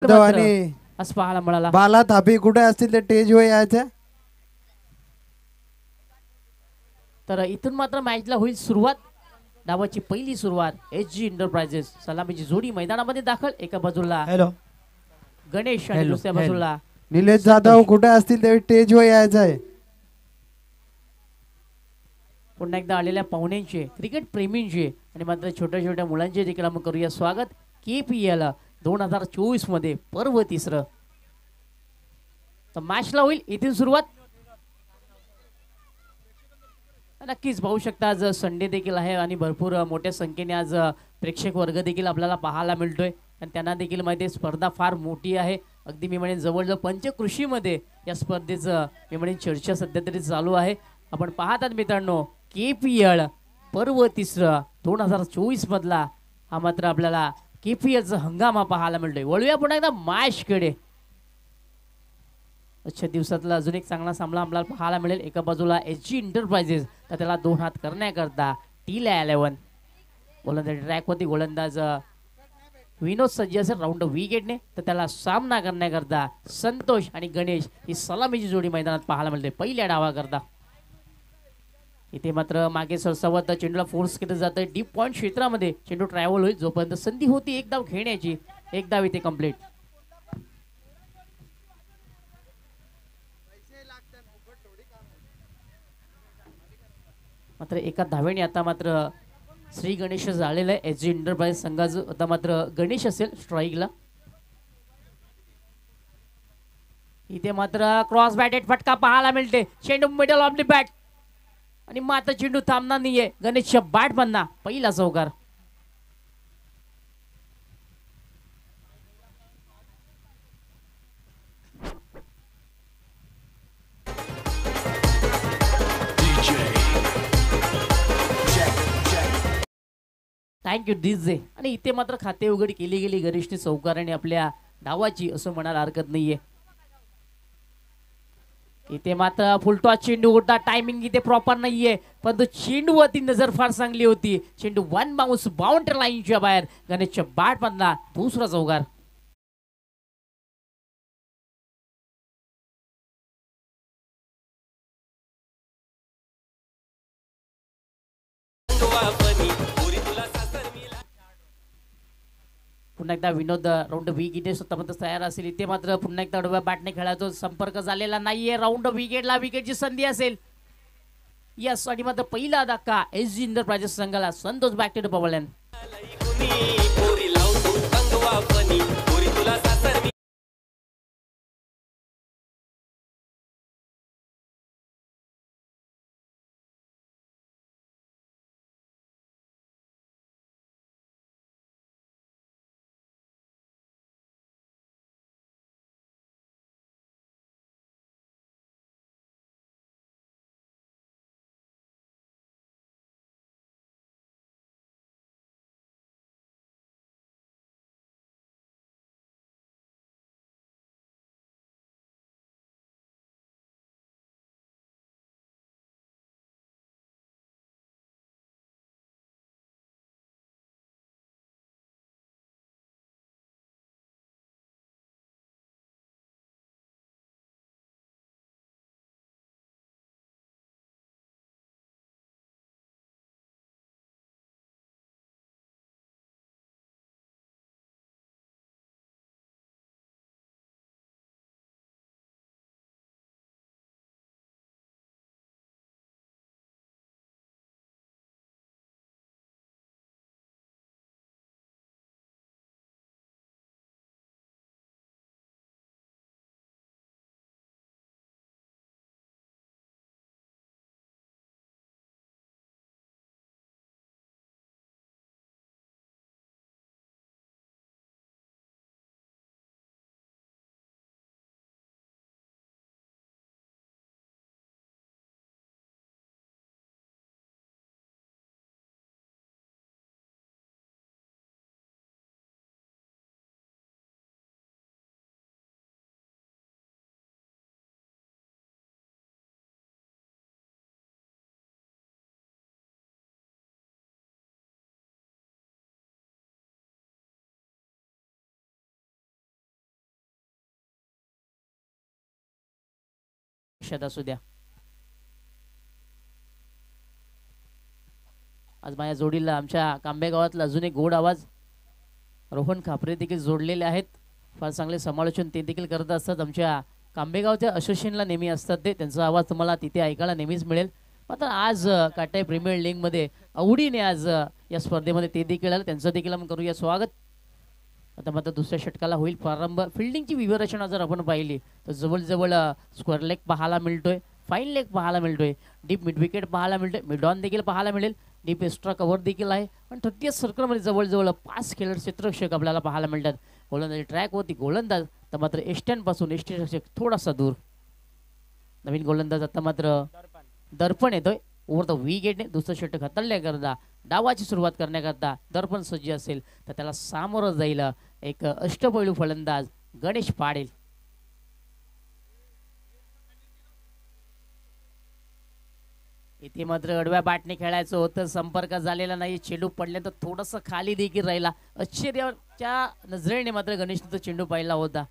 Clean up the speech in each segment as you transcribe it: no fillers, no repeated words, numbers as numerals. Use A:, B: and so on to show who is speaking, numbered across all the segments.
A: मात्र
B: आणि
A: आज पाहायला मिळाला.
B: बाला थापी कुठे असतील ते टेज वर यायचं.
A: तर इथून मात्र मॅचला होईल सुरुवात. डावाची पहिली सुरुवात. SG एंटरप्राइजेस सलामीची जोडी मैदानामध्ये दाखल. एका बाजूला
C: हॅलो
A: गणेश आणि
C: हॅलो,
A: दुसऱ्या
C: हॅलो.
A: बाजूला
B: निलेश
A: संतोष.
B: जाधव कुठे असतील ते टेज वर यायचं आहे.
A: पुन्हा एकदा आलेल्या पाहुण्यांचे, क्रिकेट प्रेमींचे आणि मात्र छोट्या छोट्या मुलांचे देखील आपण करूया स्वागत. KPL 2024 मध्ये पर्व तिसरं. तर मॅचला होईल इथून सुरुवात. नक्कीच पाहू शकता आज संडे देखील आहे आणि भरपूर मोठ्या संख्येने आज प्रेक्षक वर्ग देखील आपल्याला पाहायला मिळतोय आणि त्यांना देखील माहिती आहे स्पर्धा फार मोठी आहे. अगदी मी म्हणेन जवळजवळ पंचकृषीमध्ये या स्पर्धेचं मी म्हणेन चर्चा सध्या तरी चालू आहे. आपण पाहतात मित्रांनो KPL पर्व तिसरं 2024 मधला हा मात्र आपल्याला KPLचा हंगामा पाहायला मिळतोय. वळूया पुन्हा एकदा मॅचकडे. आजच्या दिवसातला अजून एक चांगला सामना आपल्याला पाहायला मिळेल. एका बाजूला SG एंटरप्राइजेस तर त्याला 2 हात करण्याकरता TIL11 गोलंदाज ट्रॅकवरती गोलंदाज विनोद सज्ज असेल राऊंड विकेटने. तर त्याला सामना करण्याकरता संतोष आणि गणेश ही सलामीची जोडी मैदानात पाहायला मिळते पहिल्या डावाकरता. इथे मात्र मागे सरसावत चेंडूला फोर्स केलं जातं डीप पॉइंट क्षेत्रामध्ये. चेंडू ट्रॅव्हल होईल जोपर्यंत संधी होती एक धाव खेळण्याची. एक धाव इथे कंप्लीट. मात्र एका धावेने आता मात्र श्री गणेश झालेलं आहे. SG एंटरप्राइज संघाचं आता मात्र गणेश असेल स्ट्राईकला. इथे मात्र क्रॉस बॅटेड फटका पाहायला मिळते. चेंडू मिडल ऑफ द बॅट आणि मात्र चेंडू थांबणार नाहीये. गणेशच्या बॅट बंदा पहिला चौकार. Thank you DJ. आणि इथे मात्र खाते उघड केली गेली गणेशने चौकाराने आपल्या डावाची असं म्हणायला हरकत नाहीये. इथे मात्र फुलटॉस चेंडू होता. टायमिंग इथे प्रॉपर नाहीये परंतु चेंडूवरती नजर फार चांगली होती. चेंडू वन बाउन्स बाउंड्री लाईनच्या बाहेर. गणेशच्या बॅट मधला दुसरा चौकार. पुन्हा एकदा विनोद राऊंड विकेट स्वतः तयार असेल. इथे मात्र पुन्हा एकदा डोब्या बॅटने खेळायचा संपर्क झालेला नाहीये. राऊंड विकेटला विकेटची संधी असेल. यस आणि मात्र पहिला धक्का SG एंटरप्राइजेस संघाला. Santosh back to the pavilion. लक्षात असू द्या. आज माझ्या जोडीला आमच्या कांबे गावातला अजून एक गोड आवाज रोहन खापरे देखील जोडलेले आहेत. फार चांगले समालोचन ते देखील करत असतात. आमच्या कांबेगावच्या असोसिएशनला नेहमी असतात ते, त्यांचा आवाज तुम्हाला तिथे ऐकायला नेहमीच मिळेल. मात्र आज काटाई प्रीमियर लीगमध्ये आवडीने आज या स्पर्धेमध्ये ते देखील आलं, त्यांचं देखील आपण करूया स्वागत. आता मात्र दुसऱ्या षटकाला होईल प्रारंभ. फिल्डिंगची व्यूहरचना जर आपण पाहिली तर जवळजवळ स्क्वेअर लेग पाहायला मिळतोय, फाईन लेग पाहायला मिळतोय, डीप मिड विकेट पाहायला मिळतोय, मिड ऑन देखील पाहायला मिळेल, डीप एक्स्ट्रा कव्हर देखील आहे. आणि 30th सर्कलमध्ये जवळजवळ 5 खेळाडू क्षेत्ररक्षक आपल्याला पाहायला मिळतात. गोलंदाजी ट्रॅकवरती गोलंदाज तर मात्र एस्टॅनपासून यष्टीरक्षक थोडासा दूर. नवीन गोलंदाज आता मात्र दर्पण येतोय ओव्हर द विकेटने. दुसरं षटक हाताळण्याकरता डावाची सुरुवात करण्याकरता दर्पण सज्ज असेल तर त्याला सामोरं जाईल एक अष्टपैलू फलंदाज गणेश पाटील. इथे मात्र अडव्या बॅटने खेळायचं होतं, संपर्क झालेला नाही, चेंडू पडल्यानंतर थोडस खाली देखील राहिला. आश्चर्याच्या नजरेने मात्र गणेशने तो चेंडू पाहिला होता.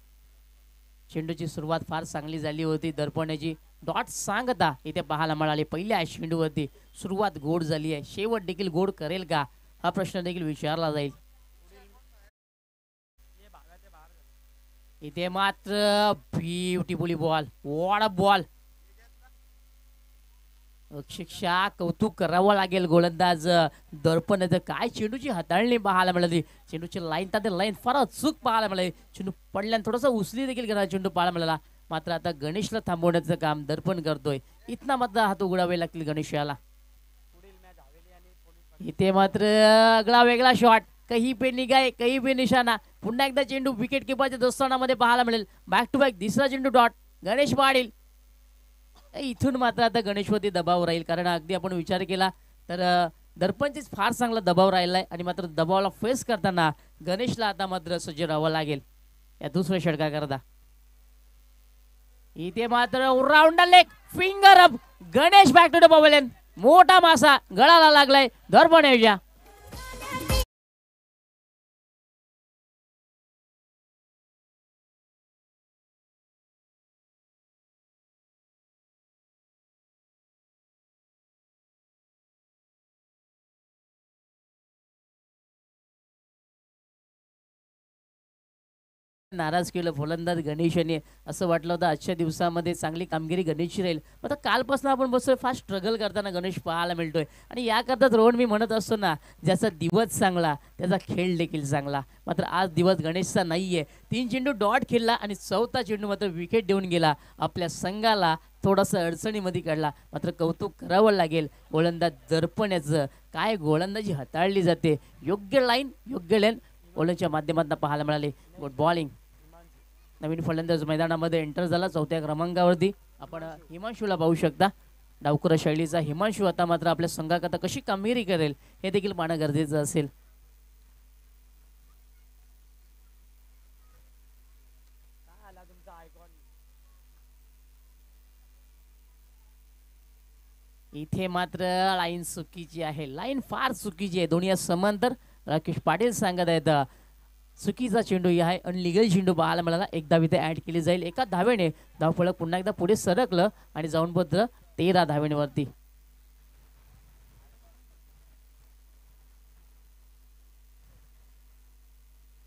A: चेंडूची सुरुवात फार चांगली झाली होती. दर्पणाची डॉट सांगता इथे पाहायला मिळाले. पहिल्या चेंडूवरती सुरुवात गोड झाली आहे, शेवट देखील गोड करेल का हा प्रश्न देखील विचारला जाईल. इथे मात्र beautifully ball, what a ball. अक्षरशः कौतुक करावं लागेल गोलंदाज दर्पण. काय चेंडूची हाताळणी पाहायला मिळाली, चेंडूची लाईन तर लाईन फार अचूक पाहायला मिळाली. चेंडू पडल्याने थोडासा उचली देखील करा चेंडू पाहायला मिळाला. मात्र आता गणेशला थांबवण्याचं काम दर्पण करतोय. इथना मात्र हात उघडावे लागतील गणेशाला. इथे मात्र आगळा वेगळा शॉट, कहीं पे निगाह कहीं पे निशाणा. पुन्हा एकदा चेंडू विकेट किपरच्या दोस्तानामध्ये पाहायला मिळेल. बॅक टू बॅक दुसरा चेंडू डॉट गणेश पाटील. इथून मात्र आता गणेशवरती दबाव राहील, कारण अगदी आपण विचार केला तर दर्पणचीच फार चांगला दबाव राहिलाय. आणि मात्र दबावाला फेस करताना गणेशला आता मात्र सज्ज राहावं लागेल या दुसऱ्या षटकाकरता. इथे मात्र round leg finger up Ganesh back to the pavilion. मोठा मासा गळाला लागलाय दर्पण याच्या. नाराज केलं फलंदाज गणेशाने. असं वाटलं होतं आजच्या दिवसामध्ये चांगली कामगिरी गणेशची राहील. आता कालपासून आपण बसतोय फार स्ट्रगल करताना गणेश पाहायला मिळतोय. आणि याकरताच रोहन मी म्हणत असतो ना, ज्याचा दिवस चांगला त्याचा खेळ देखील चांगला. मात्र आज दिवस गणेशचा नाहीये. 3 चेंडू डॉट खेळला आणि 4था चेंडू मात्र विकेट देऊन गेला. आपल्या संघाला थोडासा अडचणीमध्ये काढला. मात्र कौतुक करावं लागेल गोलंदाज दर्पणाचं. काय गोलंदाजी हाताळली जाते, योग्य लाईन योग्य लेन ओलच्या माध्यमातून पाहायला मिळाले. Good bowling. नवीन फलंदाज मैदानामध्ये एंटर झाला 4थ्या क्रमांकावरती. आपण हिमांशूला पाहू शकता. डावकर शैलीचा हिमांशू आता मात्र आपल्या संघाकरता कशी कामगिरी करेल हे देखील पाहणं गरजेचं असेल. इथे मात्र लाईन चुकीची आहे, लाईन फार चुकीची आहे. दोन्ही समांतर राकेश पाटील सांगत आहेत चुकीचा चेंडू आहे, अनलिगल चेंडू पाहायला मिळाला. एक धाव इथे ऍड केली जाईल. एका धावेने धावफलक पुन्हा एकदा पुढे सरकलं आणि जाऊन पत्र 13 धावेवरती.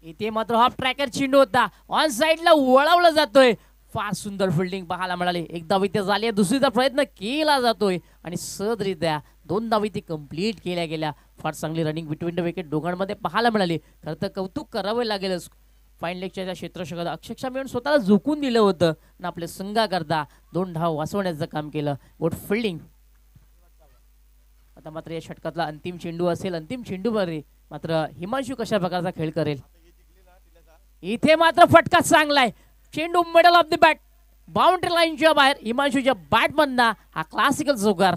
A: इथे मात्र हाफ ट्रॅकर चेंडू होता, ऑन साइडला वळवला जातोय. फार सुंदर फिल्डिंग पाहायला मिळाली. एक धाव इथे झाली, दुसरीचा प्रयत्न केला जातोय आणि सहजरित्या 2 धाव इथे कंप्लीट केल्या गेल्या. फार चांगली रनिंग बिटवीन द विकेट दोघांमध्ये पाहायला मिळाली. खरं तर कौतुक करावे लागेल फाईन लेगच्या क्षेत्ररक्षकात अक्षरशः मिळून स्वतःला झोकून दिलं होतं आणि आपल्या संघाकरता 2 धाव वाचवण्याचं काम केलं. Good fielding. आता मात्र या षटकातला अंतिम चेंडू असेल. अंतिम चेंडूवर मात्र हिमांशू कशा प्रकारचा खेळ करेल. इथे मात्र फटका चांगलाय, चेंडू middle of the bat, boundary लाईनच्या बाहेर. हिमांशूच्या बॅटमधना हा क्लासिकल चौकार.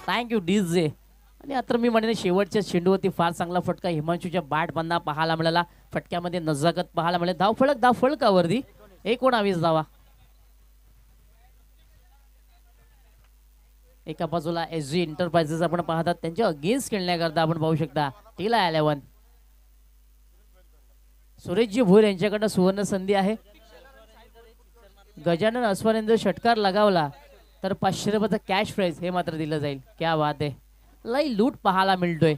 A: Thank you DJ. आणि आता मी म्हणेन शेवटच्या चेंडूवरती फार चांगला फटका हिमांशूच्या बॅट बंदा पाहायला मिळाला. फटक्यामध्ये नजाकत पाहायला मिळाली. धाव फळकावरती 19 धावा. एका बाजूला SG एंटरप्राइजेस आपण पाहतात त्यांच्या अगेन्स्ट खेळण्याकरता आपण पाहू शकता टीला 11. सुरेशजी भोर यांच्याकडनं सुवर्ण संधी आहे. गजानन अस्वारेंद्र षटकार लगावला तर 500 रुपयाचा कॅश प्राइज हे मात्र दिलं जाईल. क्या बात आहे. लई लूट पाहायला मिळतोय.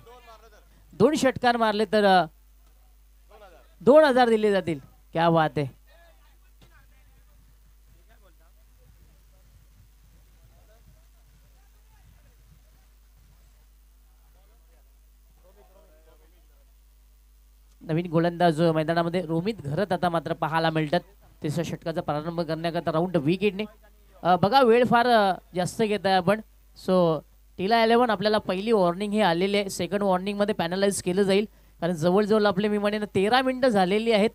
A: 2 षटकार मारले तर 2000 दिले जातील. क्या बात आहे. नवीन गोलंदाज मैदानामध्ये रोमित घरत आता मात्र पाहायला मिळतात. तिसऱ्या षटकाचा प्रारंभ करण्याकरता राऊंड विकेटने. बघा वेळ फार जास्त घेत आहे आपण. सो टीला 11 आपल्याला पहिली वॉर्निंग हे आलेली आहे. सेकंड वॉर्निंगमध्ये पॅनलाइज केलं जाईल कारण जवळजवळ आपले मी म्हणेन 13 मिनिटं झालेली आहेत.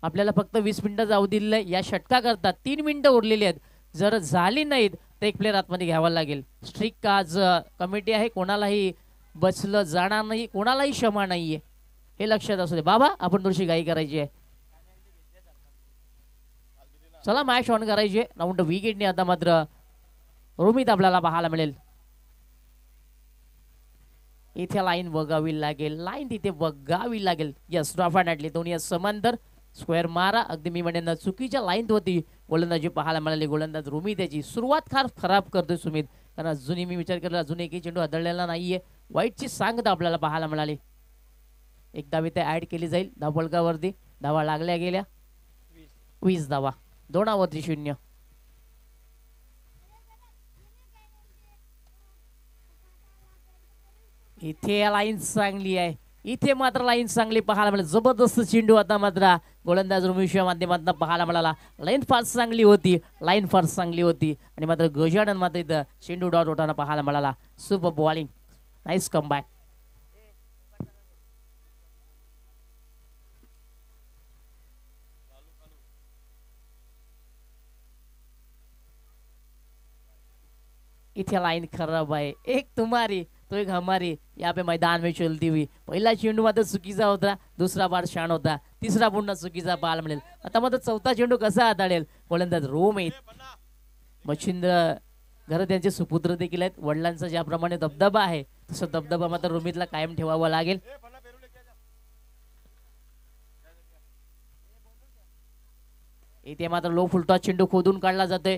A: आपल्याला फक्त 20 मिनिटं जाऊ दिलेलं आहे. या षटकाकरता 3 मिनिटं उरलेली आहेत. जर झाली नाहीत तर एक प्लेअर आतमध्ये घ्यावा लागेल. स्ट्रिक्ट आज कमिटी आहे. कोणालाही बचलं जाणार नाही, कोणालाही क्षमा नाहीये हे लक्षात असू दे. बाबा आपण थोडीशी गाई करायची आहे. चला मॅच ऑन करायची आहे. राऊंड विकेटने आता मात्र रोमित आपल्याला पाहायला मिळेल. इथे लाईन बघावी लागेल. लाईन तिथे बघावी लागेल. यस डेफिनेटली दोन्ही समांतर स्क्वेअर मारा. अगदी मी म्हणेन चुकीच्या लाईन होती गोलंदाजी पाहायला मिळाली. गोलंदाज रोमित याची सुरुवात फार खराब करतोय सुमित कारण अजूनही मी विचार केला अजून एकही चेंडू आदळलेला नाहीये. वाईटची सांगता आपल्याला पाहायला मिळाली. एक धाव इथे ऍड केली जाईल. धावफलकावरती धावा लागल्या गेल्या. 20 धावा 2 0. इथे लाईन चांगली आहे. इथे मात्र लाईन चांगली पाहायला मिळाली. जबरदस्त चेंडू आता मात्र गोलंदाज रोमितच्या माध्यमातून पाहायला मिळाला. लाईन फार चांगली होती. लाईन फार चांगली होती आणि मात्र गजानन मात्र इथं चेंडू डॉट होताना पाहायला मिळाला. Super bowling. Nice comeback. इथे लाइन खराब आहे. एक तुम्हारी तो एक हमारी यहाँ पे मैदान में चलती हुई. पहिला चेंडू मात्र चुकीचा होता. दुसरा बार छान होता. तिसरा पुन्हा चुकीचा पाहायला मिळेल. आता मात्र चौथा चेंडू कसा हाताळेल गोलंदाज रोमित. मच्छिंद्र घरत यांचे सुपुत्र देखील आहेत. वडिलांचा ज्याप्रमाणे दबदबा आहे तसं दबदबा मात्र रोमितला कायम ठेवावा लागेल. इथे मात्र लो फुलटॉस चेंडू खोदून काढला जातोय.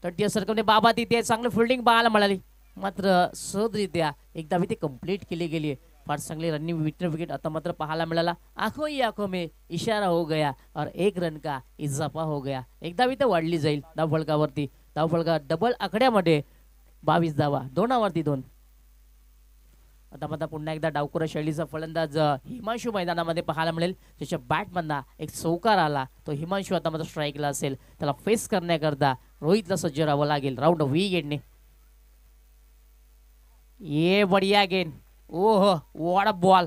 A: तटीय सरकवणे बाबा तिथे चांगली फिल्डिंग पाहायला मिळाली. मात्र सहजरित्या एकदा ते कंप्लीट केली गेली. फार चांगली रनिंग विकेट आता मात्र पाहायला मिळाला. आंखों ही आंखों में इशारा हो गया और 1 रन का इजाफा हो गया. एकदा ते वाढली जाईल धावफलकावरती. धावफलका डबल आकड्यामध्ये 22 धावा 2 आता मात्र पुन्हा एकदा डावखुरा शैलीचा फलंदाज हिमांशू मैदानामध्ये पाहायला मिळेल. त्याच्या बॅटमधला एक चौकार आला. तो हिमांशू आता मात्र स्ट्राईकला असेल. त्याला फेस करण्याकरता रोहितला सज्ज राहावं लागेल. राऊंड विकेटने. ये बढ़िया गेंद. Oh what a ball.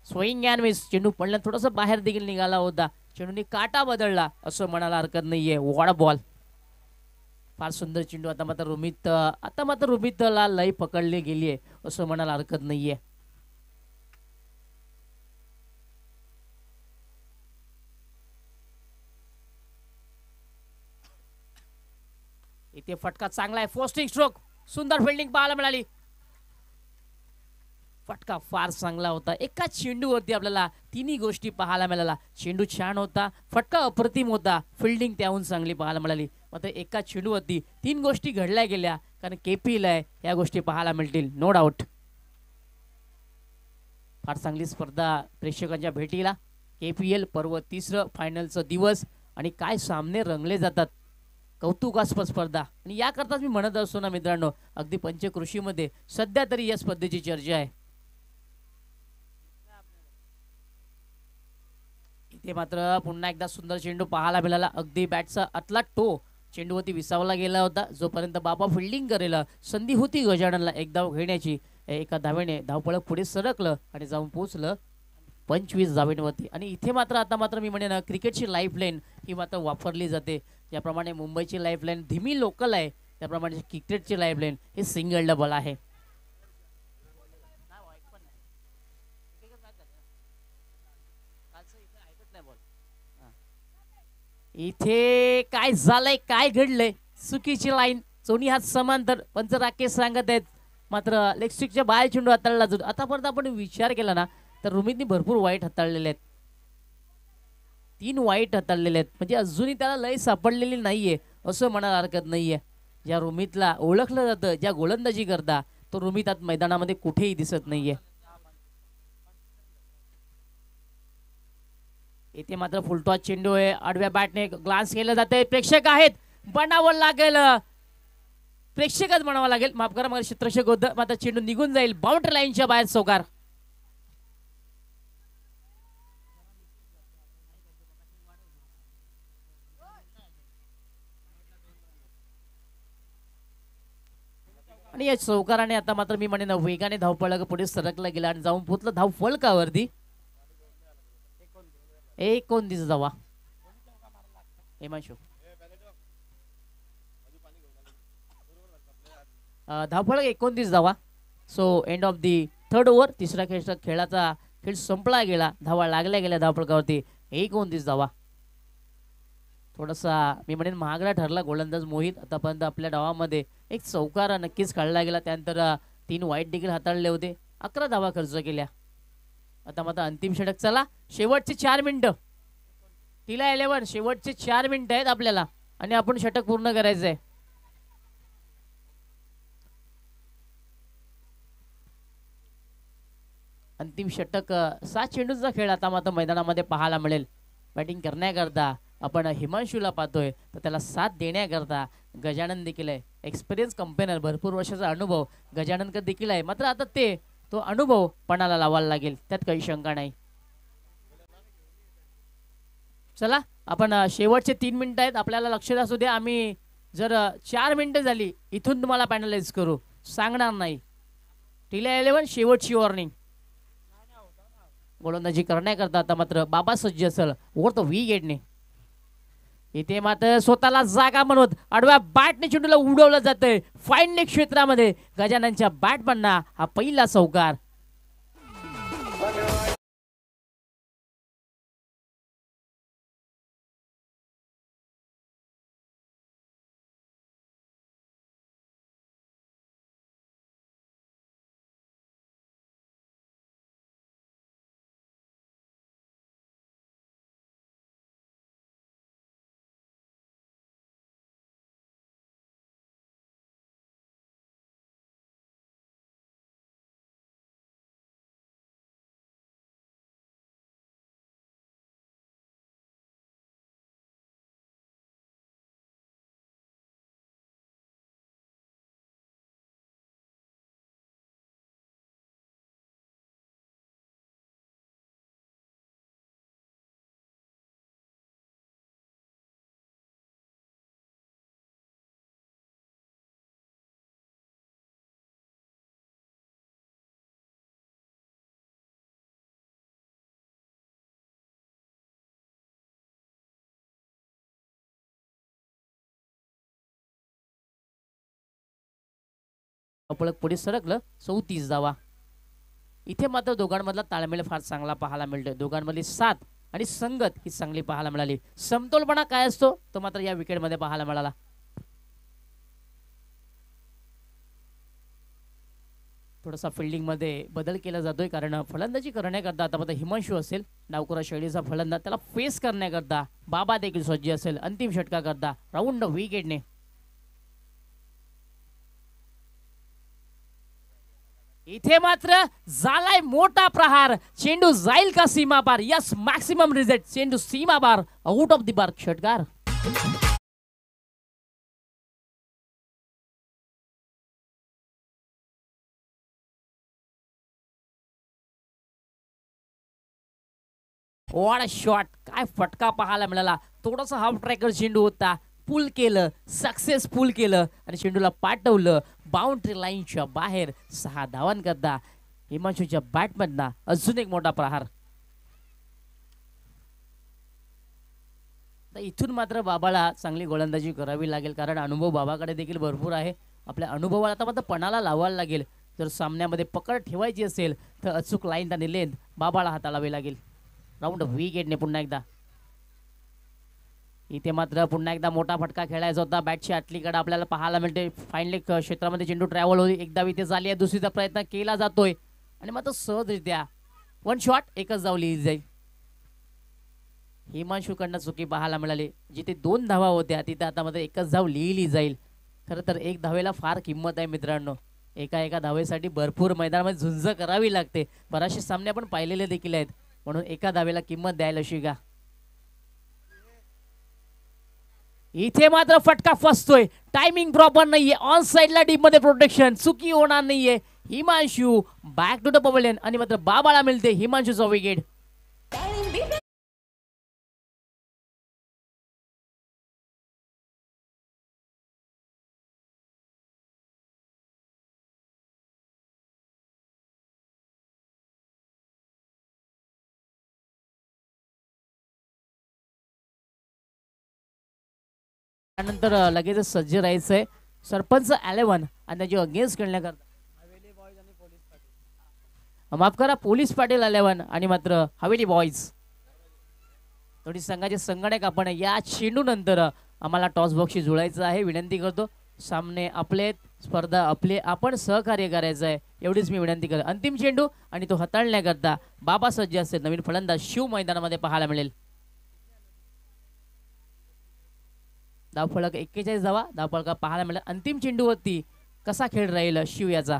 A: Swing and miss. चेंडू पडला थोडासा बाहेर देखील निघाला होता. चेंडूने काटा बदलला असं म्हणायला हरकत नाहीये. What a ball. फार सुंदर चेंडू. आता मात्र रोमितला लय पकडली गेली आहे असं म्हणायला हरकत नाहीये. इथे फटका चांगला आहे. Fostering stroke. सुंदर फिल्डिंग पाहायला मिळाली. फटका फार चांगला होता. एका चेंडूवरती आपल्याला तिन्ही गोष्टी पाहायला मिळाल्या. चेंडू छान होता. फटका अप्रतिम होता. फिल्डिंग त्याहून चांगली पाहायला मिळाली. मात्र एका चेंडूवरती 3 गोष्टी घडल्या गेल्या कारण KPL आहे या गोष्टी पाहायला मिळतील. No doubt. फार चांगली स्पर्धा प्रेक्षकांच्या भेटीला. KPL पर्व 3रं फायनलचा दिवस आणि काय सामने रंगले जातात. कौतुकास्पद स्पर्धा. आणि याकरताच मी म्हणत असतो ना मित्रांनो अगदी पंचकृषीमध्ये सध्या तरी या स्पर्धेची चर्चा आहे. इथे मात्र पुन्हा एकदा सुंदर चेंडू पाहायला मिळाला. अगदी बॅटचा आतला टो चेंडूवरती विसावला गेला होता. जोपर्यंत बाबा फिल्डिंग करेल संधी होती गजाननला एक धाव घेण्याची. एका धावेने धावपळक पुढे सरकलं आणि जाऊन पोहोचलं 25 धावेंवरती. आणि इथे मात्र आता मात्र मी म्हणेन क्रिकेटची लाईफलाईन ही मात्र वापरली जाते. ज्याप्रमाणे मुंबईची लाईफलाईन धीमी लोकल आहे त्याप्रमाणे क्रिकेटची लाईफलाईन ही सिंगल डबल आहे. इथे काय झालंय, काय घडलंय? चुकीची लाईन, दोन्ही हात समांतर, पंच राकेश सांगत आहेत. मात्र लेगस्टिकच्या बाहेर चेंडू हाताळला जातो. आतापर्यंत आपण विचार केला ना तर रोमितनी भरपूर वाईट हाताळलेले आहेत. 3 वाईट हाताळलेले आहेत, म्हणजे अजूनही त्याला लय सापडलेली नाहीये असं म्हणायला हरकत नाहीये. ज्या रोमितला ओळखलं जातं, ज्या गोलंदाजी करता, तो रोमित आज मैदानामध्ये कुठेही दिसत नाहीये. इथे मात्र फुलटॉस चेंडू आहे, आडव्या बॅटने ग्लान्स केलं जाते. प्रेक्षक आहेत, बनावं लागेल, प्रेक्षकच म्हणावं लागेल, माफ करा. मग क्षेत्ररक्षक होतं, मात्र चेंडू निघून जाईल बाउंड्री लाईनच्या बाहेर. चौकार. आणि या चौकाराने आता मात्र मी म्हणेन वेगाने धावपळ पुढे सरकला गेला आणि जाऊन पोचलं धाव फलकावरती. 29 धावा. हिमांशू धावफलक 29 धावा. So end of the third over. तिसऱ्या खेळाचा खेळ संपला गेला, धावा लागल्या गेल्या धावफलकावरती. 29 धावा. थोडासा मी म्हणेन महागडा ठरला गोलंदाज मोहित. आतापर्यंत आपल्या डावामध्ये एक चौकार नक्कीच काढला गेला, त्यानंतर 3 वाईट देखील हाताळले होते. 11 धावा खर्च केल्या. आता मात्र अंतिम षटक. चला शेवटचे 4 मिनिटं. तिला 11 शेवटचे 4 मिनिटं आहेत आपल्याला आणि आपण षटक पूर्ण करायचंय. अंतिम षटक 7 चेंडूचा खेळ आता मात्र मैदानामध्ये पाहायला मिळेल. बॅटिंग करण्याकरता आपण हिमांशूला पाहतोय, तर त्याला साथ देण्याकरता गजानन देखील आहे. एक्सपिरियन्स कंपेनर, भरपूर वर्षाचा अनुभव गजाननकर देखील आहे. मात्र आता तो अनुभव पणाला लावायला लागेल, त्यात काही शंका नाही. चला आपण शेवटचे 3 मिनिटं आहेत आपल्याला लक्षात असू द्या. आम्ही जर 4 मिनिटं झाली इथून तुम्हाला पॅनलाइज करू, सांगणार नाही. टीला 11 शेवटची वॉर्निंग. गोलंदाजी करण्याकरता आता मात्र बाबा सज्ज असेल वर तो विकेटने. इथे मात्र स्वतःला जागा म्हणत आडव्या बॅटने चेंडूला उडवलं जातंय फाईन लेग क्षेत्रामध्ये. गजाननच्या बॅट पन्ना हा पहिला चौकार. अपळक पुढे सरकलं. 34 धावा. इथे मात्र दोघांमधला ताळमेळ फार चांगला पाहायला मिळतोय. दोघांमधली साथ आणि संगत ही चांगली पाहायला मिळाली. समतोलपणा काय असतो तो मात्र या विकेटमध्ये पाहायला मिळाला. थोडासा फिल्डिंग मध्ये बदल केला जातोय, कारण फलंदाजी करण्याकरता आता मात्र हिमांशू असेल डावकुरा शैलीचा फलंदाज, त्याला फेस करण्याकरता बाबा देखील सज्ज असेल अंतिम षटकाकरता राऊंड विकेटने. इथे मात्र झालाय मोठा प्रहार. चेंडू जाईल का सीमा पार? Yes, maximum result. चेंडू सीमा पार, आउट ऑफ द बार. षटकार. What a shot. काय फटका पाहायला मिळाला. थोडासा हाफ ट्रॅकर चेंडू होता, पुल केलं, सक्सेसफुल केलं आणि चेंडूला पाठवलं बाउंड्री लाईनच्या बाहेर. 6 धावांकरता हिमांशूच्या बॅटमधना अजून एक मोठा प्रहार. इथून मात्र बाबाला चांगली गोलंदाजी करावी लागेल, कारण अनुभव बाबाकडे देखील भरपूर आहे. आपल्या अनुभवाला आता मात्र पणाला लावायला लागेल. जर सामन्यामध्ये पकड ठेवायची असेल तर अचूक लाईन आणि लेंथ बाबाला हाताळावी लागेल. राऊंड विकेटने पुन्हा एकदा. इथे मात्र पुन्हा एकदा मोठा फटका खेळायचा होता. बॅटची आतलीकडे आपल्याला पाहायला मिळते. फाईनली क्षेत्रामध्ये चेंडू ट्रॅव्हल होती. एकदा इथे झाली आहे, दुसरीचा प्रयत्न केला जातोय आणि मात्र सहजरित्या वन शॉट एकच धाव लिहिली जाईल. हिमांशूकडनं चुकी पाहायला मिळाली. जिथे 2 धावा होत्या तिथे आता मात्र एकच धाव लिहिली जाईल. खरं तर एक धावेला फार किंमत आहे मित्रांनो. एका धावेसाठी भरपूर मैदानामध्ये झुंज करावी लागते. बराचसे सामने आपण पाहिलेले देखील आहेत, म्हणून एका धावेला किंमत द्यायला शिका. इथे मात्र फटका फसतोय. टायमिंग प्रॉपर नाहीये. ऑन साइडला डीप मध्ये प्रोटेक्शन, चुकी होणार नाहीये. Himanshu back to the pavilion आणि मात्र बाबाला मिळते हिमांशूचा विकेट. त्यानंतर लगेचच सज्ज राहायचंय सरपंच 11 आणि त्याची अगेन्स्ट खेळण्याकरता माफ करा पोलीस पाटील 11 आणि मात्र हवेली बॉयज. थोडी संघाचे संगणक आपण या चेंडू नंतर आम्हाला टॉस बॉक्सशी जुळायचं आहे. विनंती करतो. सामने आपले, स्पर्धा आपले, आपण सहकार्य करायचं आहे एवढीच मी विनंती करतो. अंतिम चेंडू आणि तो हाताळण्याकरता बाबा सज्ज असेल. नवीन फलंदाज शिव मैदानामध्ये पाहायला मिळेल. धावफलक 41 धावा. धावफलक पाहायला मिळेल. अंतिम चेंडूवरती कसा खेळ राहील शिव याचा.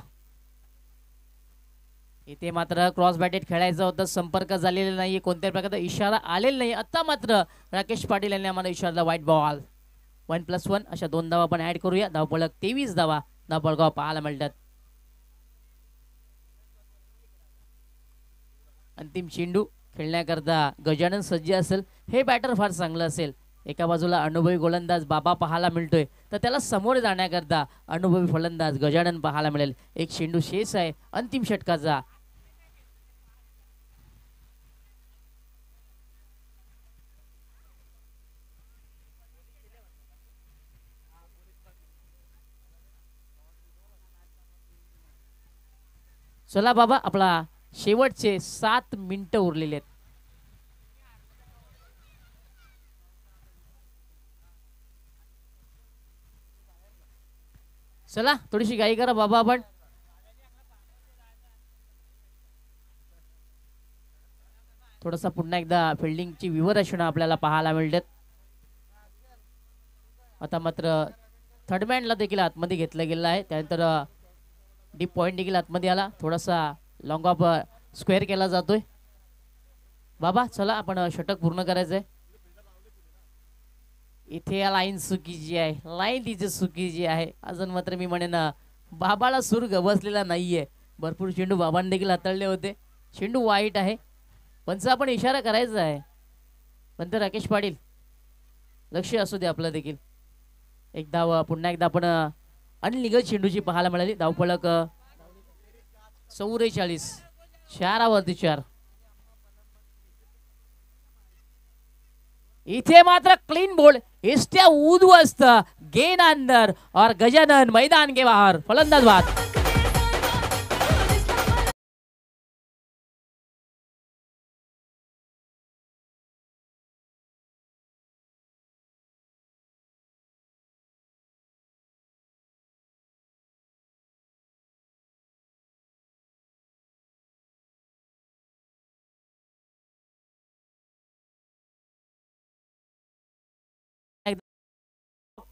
A: इथे मात्र क्रॉस बॅटेड खेळायचं होतं. संपर्क झालेला नाहीये. कोणत्याही प्रकारचा इशारा आलेला नाही. आता मात्र राकेश पाटील यांनी आम्हाला इशारा व्हाईट बॉल. 1+1 अशा 2 धावा आपण ऍड करूया. धावफलक 23 धावा धावफलक पाहायला मिळतात. अंतिम चेंडू खेळण्याकरता गजानन सज्ज असेल. हे बॅटर फार चांगलं असेल. एका बाजूला अनुभवी गोलंदाज बाबा पाहायला मिळतोय, तर त्याला समोर जाण्याकरता अनुभवी फलंदाज गजानन पाहायला मिळेल. एक चेंडू शेष आहे अंतिम षटकाचा. चला बाबा, आपला शेवटचे 7 मिनिटं उरलेले आहेत. चला थोडीशी घाई करा बाबा. आपण थोडासा पुन्हा एकदा फिल्डिंगची विवरचना आपल्याला पाहायला मिळतात. आता मात्र थर्डमॅनला देखील आतमध्ये घेतलं गेलं आहे. त्यानंतर डीप पॉइंट देखील आतमध्ये आला. थोडासा लॉंग ऑफ स्क्वेअर केला जातोय. बाबा चला आपण षटक पूर्ण करायचंय. इथे लाईन चुकीची आहे. लाईन तिची चुकीची आहे. अजून मात्र मी म्हणेन बाबाला सूर गबसलेला नाहीये. भरपूर चेंडू बाबांनी देखील हाताळले होते. चेंडू वाईट आहे. पंच आपण इशारा करायचा आहे. पंच राकेश पाटील लक्ष असू दे आपलं देखील. एक धाव पुन्हा एकदा आपण अनलिगल चेंडूची पाहायला मिळाली. धावफलक 44. 4वरती 4. इथे मात्र क्लीन बोल्ड. इस्ट्या उद्ध्वस्त. गेन अंदर और गजानन मैदान के बाहर. फलंदाज बाद.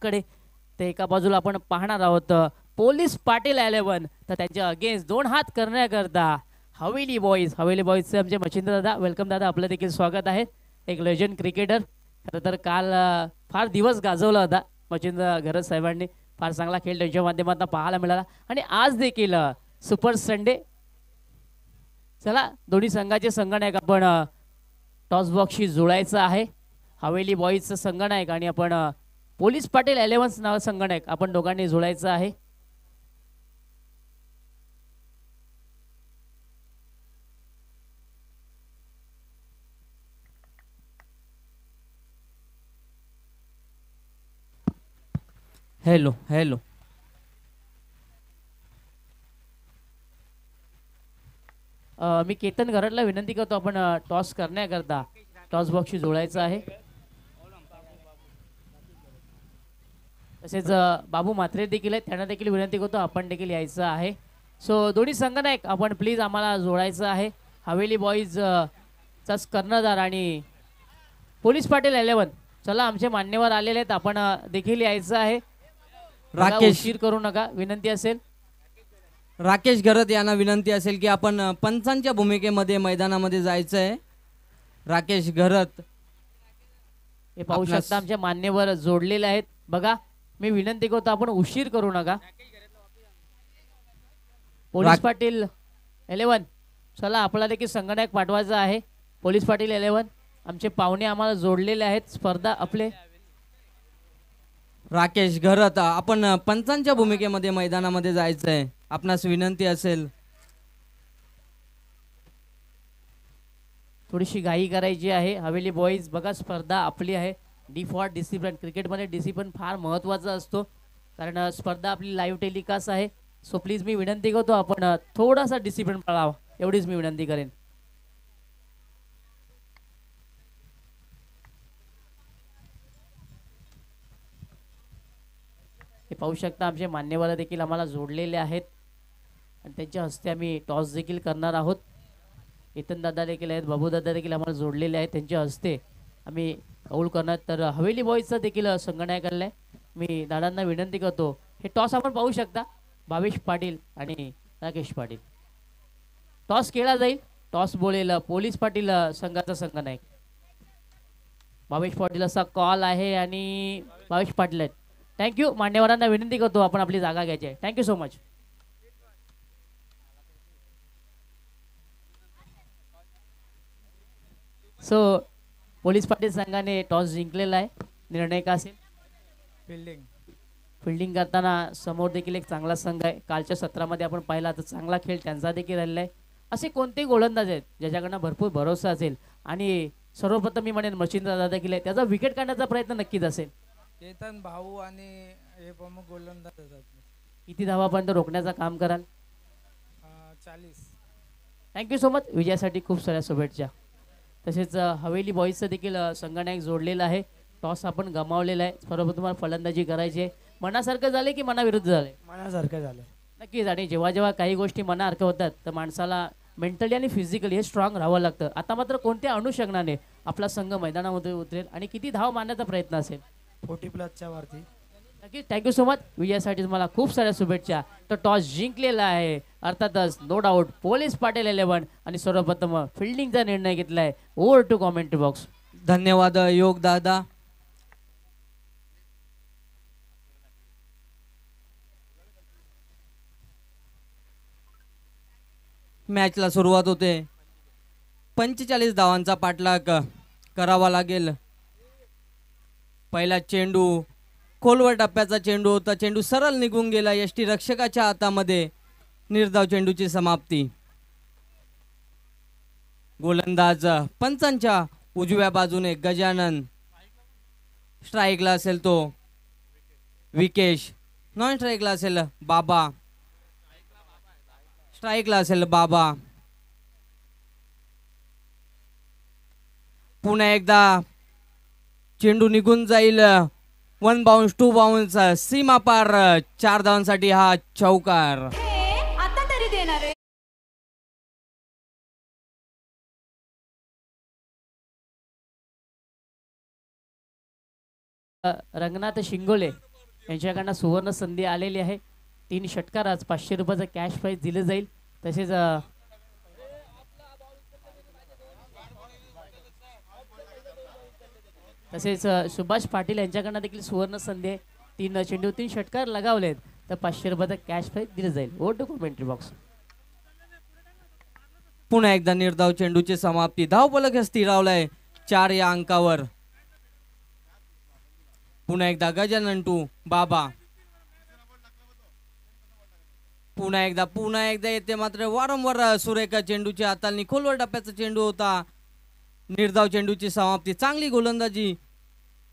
A: कडे ते एका बाजूला आपण पाहणार आहोत पोलीस पाटील 11, तर त्यांच्या अगेन्स्ट 2 हात करण्याकरता हवेली बॉईज. हवेली बॉईजचे आमचे मच्छिंद्र दादा, वेलकम दादा, आपलं देखील स्वागत आहे. एक लेजंड क्रिकेटर. खरं तर काल फार दिवस गाजवला होता मच्छिंद्र घरत साहेबांनी. फार चांगला खेळ त्यांच्या माध्यमातून पाहायला मिळाला आणि आज देखील सुपर संडे. चला दोन्ही संघाचे संगणक आपण टॉस बॉक्सशी जुळायचं आहे. हवेली बॉईजचं संगणक आणि आपण पोलीस पाटील 11 नाव संगणक आपण दोघांनी जुळायचं आहे. हॅलो हॅलो मी केतन घरटला विनंती करतो आपण टॉस करण्याकरता टॉस बॉक्सशी जोडायचं आहे. तसेच बाबू म्हात्रे देखील आहेत, त्यांना देखील विनंती करतो आपण देखील यायचं आहे. सो दोन्ही संघनायक आपण प्लीज आम्हाला जोडायचं आहे. हवेली बॉईज चा कर्णधार आणि पोलीस पाटील 11. चला आमचे मान्यवर आलेले आहेत, आपण देखील यायचं आहे.
C: राकेश
A: उशीर करू नका, विनंती असेल.
C: राकेश घरत यांना विनंती असेल की आपण पंचांच्या भूमिकेमध्ये मैदानामध्ये जायचं आहे. राकेश घरत
A: हे पाहू शकता आमच्या मान्यवर जोडलेले आहेत. बघा मी विनंती करतो आपण उशीर करू नका. पोलीस पाटील 11. चला आपल्याला देखील संघनायक पाठवायचा आहे. पोलीस पाटील 11 आमचे पाहुणे आम्हाला जोडलेले आहेत. स्पर्धा आपले
C: राकेश घरत आपण पंचांच्या भूमिकेमध्ये मैदानामध्ये जायचं आहे, आपणास विनंती असेल.
A: थोडीशी घाई करायची आहे. हवेली बॉईज बघा स्पर्धा आपली आहे. डिफॉल्ट डिसिप्लिन क्रिकेटमध्ये डिसिप्लिन फार महत्त्वाचा असतो, कारण स्पर्धा आपली लाईव्ह टेलिकास्ट आहे. सो प्लीज मी विनंती करतो आपण थोडासा डिसिप्लिन पाळावा, एवढीच मी विनंती करेन. हे पाहू शकता आमचे मान्यवर देखील आम्हाला जोडलेले आहेत आणि त्यांच्या हस्ते आम्ही टॉस देखील करणार आहोत. केतन दादा देखील आहेत, बाबू दादा देखील आम्हाला जोडलेले आहेत. त्यांच्या हस्ते आम्ही कौल करणार. तर हवेली बॉईजचा देखील संघनायक आलेला आहे. मी दादांना विनंती करतो हे टॉस आपण पाहू शकता. भावेश पाटील आणि राकेश पाटील. टॉस केला जाईल. टॉस बोलेल पोलीस पाटील संघाचा संघनायक. भावेश पाटील असा कॉल आहे आणि भावेश पाटील आहेत. थँक्यू. मान्यवरांना विनंती करतो आपण आपली जागा घ्यायची आहे. Thank you so much. So police Patil संघाने टॉस जिंकलेला आहे. निर्णय का असेल? फिल्डिंग करताना समोर देखील एक चांगला संघ आहे. कालच्या सत्रामध्ये आपण पाहिला तर चांगला खेळ त्यांचा देखील राहिलेला आहे. असे कोणतेही गोलंदाज आहेत ज्याच्याकडनं भरपूर भरोसा असेल आणि सर्वप्रथम मी म्हणेन मच्छिंद्र दादा देखील आहे, त्याचा विकेट काढण्याचा प्रयत्न नक्कीच असेल.
D: केतन भाऊ आणि हे प्रमुख गोलंदाज आहेत.
A: किती धावापर्यंत रोखण्याचं काम कराल?
D: 40.
A: Thank you so much. विजयासाठी खूप साऱ्या शुभेच्छा. तसेच हवेली बॉईजचं देखील संघनायक जोडलेला आहे. टॉस आपण गमावलेला आहे. सर्वप्रथम तुम्हाला फलंदाजी करायची आहे. मनासारखं झाले की मनाविरुद्ध झाले?
D: मनासारखं झालं
A: नक्कीच. आणि जेव्हा जेव्हा काही गोष्टी मनासारख्या होतात तर माणसाला मेंटली आणि फिजिकली हे स्ट्रॉंग राहावं लागतं. आता मात्र कोणत्या अनुषंगाने आपला संघ मैदानामध्ये उतरेल आणि किती धाव मारण्याचा प्रयत्न असेल?
D: 40+ वरती.
A: नक्कीच. Thank you so much. विजयासाठी तुम्हाला खूप साऱ्या शुभेच्छा. तर टॉस जिंकलेला आहे अर्थातच नो डाऊट पोलीस पाटील 11 आणि सर्वप्रथम फिल्डिंगचा निर्णय घेतलाय. Over to commentary box.
C: धन्यवाद योग दादा. मॅचला सुरुवात होते. 45 धावांचा पाठलाग करावा लागेल. पहिला चेंडू खोलवर टप्प्याचा चेंडू होता. चेंडू सरळ निघून गेला यष्टी रक्षकाच्या हातामध्ये. निर्धाव चेंडूची समाप्ती. गोलंदाज पंचांच्या उजव्या बाजूने गजानन. स्ट्राईकला असेल तो विकेश. नॉन स्ट्राईकला असेल बाबा. स्ट्राईकला असेल बाबा. पुन्हा एकदा चेंडू निघून जाईल. 1 बाउन्स 2 बाउन्स सीमा पार. 4 धावांसाठी हा चौकार.
E: आता तरी देणार आहे.
A: रंगनाथ शिंगोले यांच्याकडनं सुवर्ण संधी आलेली आहे. 3 षटकार आज 500 रुपयाचं कॅश प्राईज दिलं जाईल. तसेच सुभाष पाटील यांच्याकडनं देखील सुवर्ण संधी आहे. 3 चेंडू 3 षटकार लगावलेत तर 500 रुपयाचं कॅश प्राईज दिलं जाईल. Over to commentary box.
C: पुन्हा एकदा निर्धाव चेंडूची समाप्ती. धावफलक स्थिरावलाय 4 या अंकावर. पुन्हा एकदा गजानन टू बाबा. पुन्हा एकदा येते मात्र वारंवार सुरेखा चेंडूच्या हातांनी. खोलवर टप्प्याचा चेंडू होता. निर्धाव चेंडूची समाप्ती. चांगली गोलंदाजी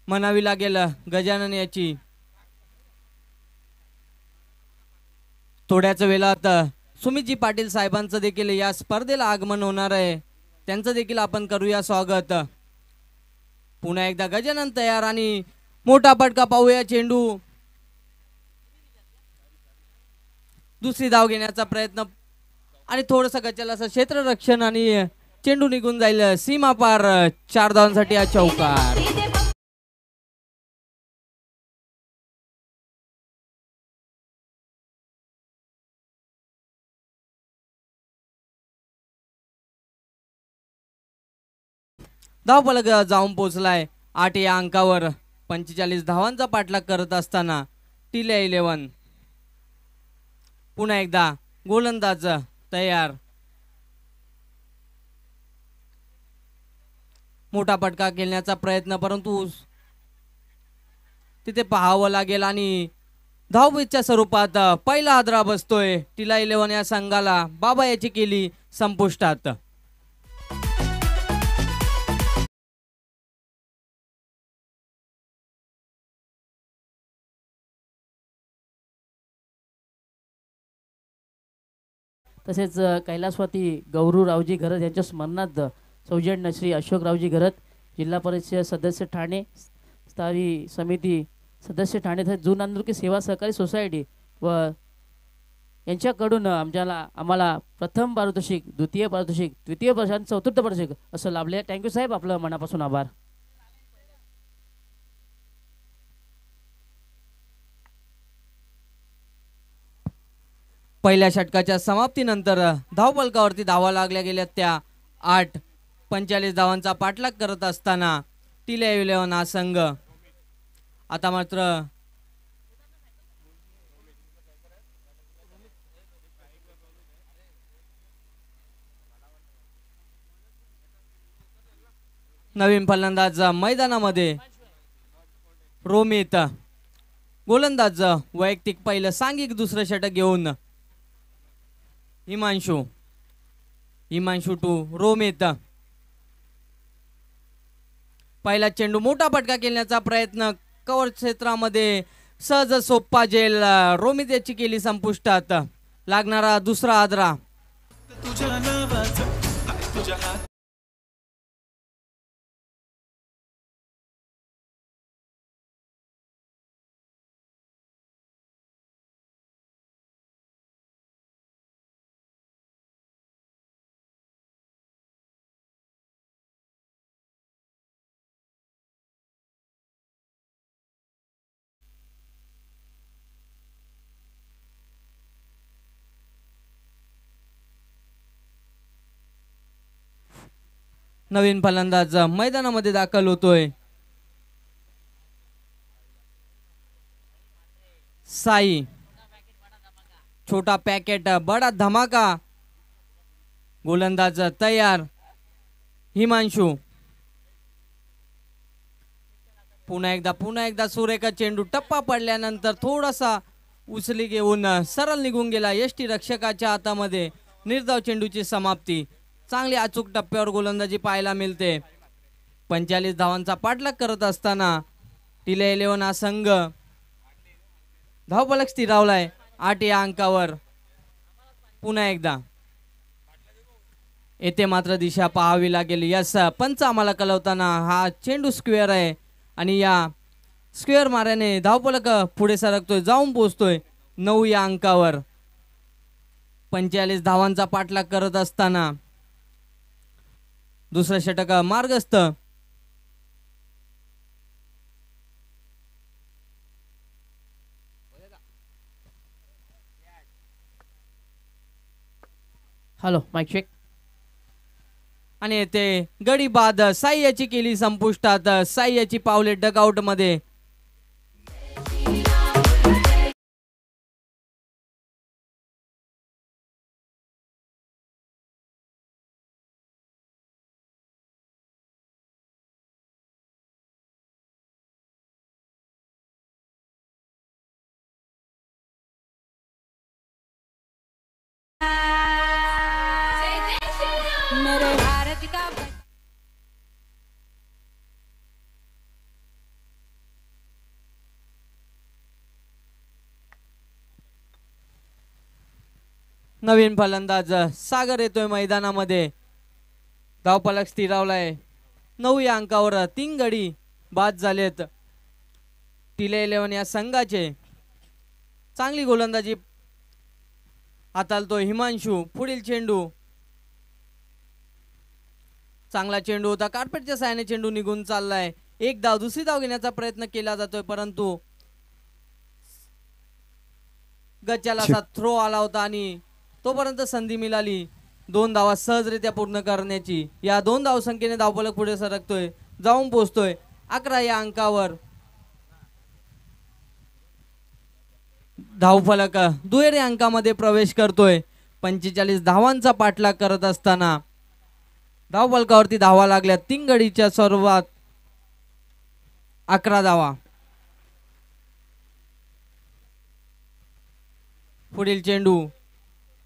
C: म्हणावी लागेल गजानन याची. थोड्याच वेळात सुमितजी पाटील साहेबांचं देखील या स्पर्धेला आगमन होणार आहे, त्यांचं देखील आपण करूया स्वागत. पुन्हा एकदा गजानन तयार आणि मोठा फटका पाहूया. चेंडू दुसरी धाव घेण्याचा प्रयत्न आणि थोडस गचल असं क्षेत्ररक्षण आणि चेंडू निघून जाईल सीमा पार. 4 धावांसाठी हा चौकार. धावफलक जाऊन पोहोचलाय 8 या अंकावर. 45 धावांचा पाठलाग करत असताना टिल्या 11. पुन्हा एकदा गोलंदाज तयार. मोठा फटका खेळण्याचा प्रयत्न, परंतु तिथे पाहावं लागेल आणि धावपीच्या स्वरूपात पहिला हादरा बसतोय टिला 11 या संघाला. बाबा याची केली संपुष्टात.
A: तसेच कैलासवाती गौरूरावजी घरत यांच्या स्मरणार्थ सौजन्य श्री अशोकरावजी घरत, जिल्हा परिषद सदस्य ठाणे, स्थायी समिती सदस्य ठाणे तसेच जून नांदुरकी सेवा सहकारी सोसायटी व यांच्याकडून आम्हाला प्रथम पारितोषिक, द्वितीय पारितोषिक, तृतीय पारितोषिक, चतुर्थ पारितोषिक असं लाभले. थँक्यू साहेब, आपलं मनापासून आभार.
C: पहिल्या षटकाच्या समाप्तीनंतर धावफलकावरती धावा लागल्या गेल्या त्या 8. 45 धावांचा पाठलाग करत असताना टिल्या 11 हा संघ आता मात्र नवीन फलंदाज मैदानामध्ये रोमित. गोलंदाज वैयक्तिक पहिलं सांघिक दुसरं षटक घेऊन हिमांशू टू रोमित. पहिला चेंडू मोठा फटका खेळण्याचा प्रयत्न कव्हर क्षेत्रामध्ये सहज सोप्पा जेल. रोमित याची केली संपुष्टात. लागणारा दुसरा आदरा. नवीन फलंदाज मैदानामध्ये दाखल होतोय. साई. छोटा पॅकेट बडा धमाका. गोलंदाज तयार. हिमांशू. पुन्हा एकदा सुरेखा चेंडू टप्पा पडल्यानंतर थोडासा उचली घेऊन सरळ निघून गेला यष्टी रक्षकाच्या हातामध्ये. निर्धाव चेंडूची समाप्ती. चांगली अचूक टप्प्यावर गोलंदाजी पाहायला मिळते. 45 धावांचा पाठलाग करत असताना टिल्या 11 हा संघ धावफलक स्थिरावलाय 8 या अंकावर. पुन्हा एकदा येथे मात्र दिशा पाहावी लागेल. यस, पंच आम्हाला कळवताना हा चेंडू स्क्वेअर आहे आणि या स्क्वेअर मार्याने धावफलक पुढे सरकतोय, जाऊन पोहोचतोय 9 या अंकावर. 45 धावांचा पाठलाग करत असताना दुसरं षटक मार्गस्थ.
A: Hello, mike check.
C: आणि येथे गडी बाद. साई याची केली संपुष्टात. साई याची पावले डगआउट मध्ये.
E: मेरे भारत का
C: नवीन फलंदाज सागर येतोय मैदानामध्ये. धावफलक स्थिरावलाय. 9 या अंकावर 3 गडी बाद झालेत टिले 11 या संघाचे. चांगली गोलंदाजी हाताळतोय हिमांशू. पुढील चेंडू, चांगला चेंडू होता. कार्पेटच्या साहाय्याने चेंडू निघून चाललाय. एक धाव, दुसरी धाव घेण्याचा प्रयत्न केला जातोय, परंतु गच्च्याला असा थ्रो आला होता आणि तोपर्यंत संधी मिळाली 2 धावा सहजरित्या पूर्ण करण्याची. या 2 धाव संख्येने धावफलक पुढे सरकतोय, जाऊन पोहोचतोय 11 या अंकावर. धावफलक दुहेरी अंकामध्ये प्रवेश करतोय. 45 धावांचा पाठलाग करत असताना धावफलकावरती धावा लागल्या 3 गडीच्या सर्वात 11 धावा. पुढील चेंडू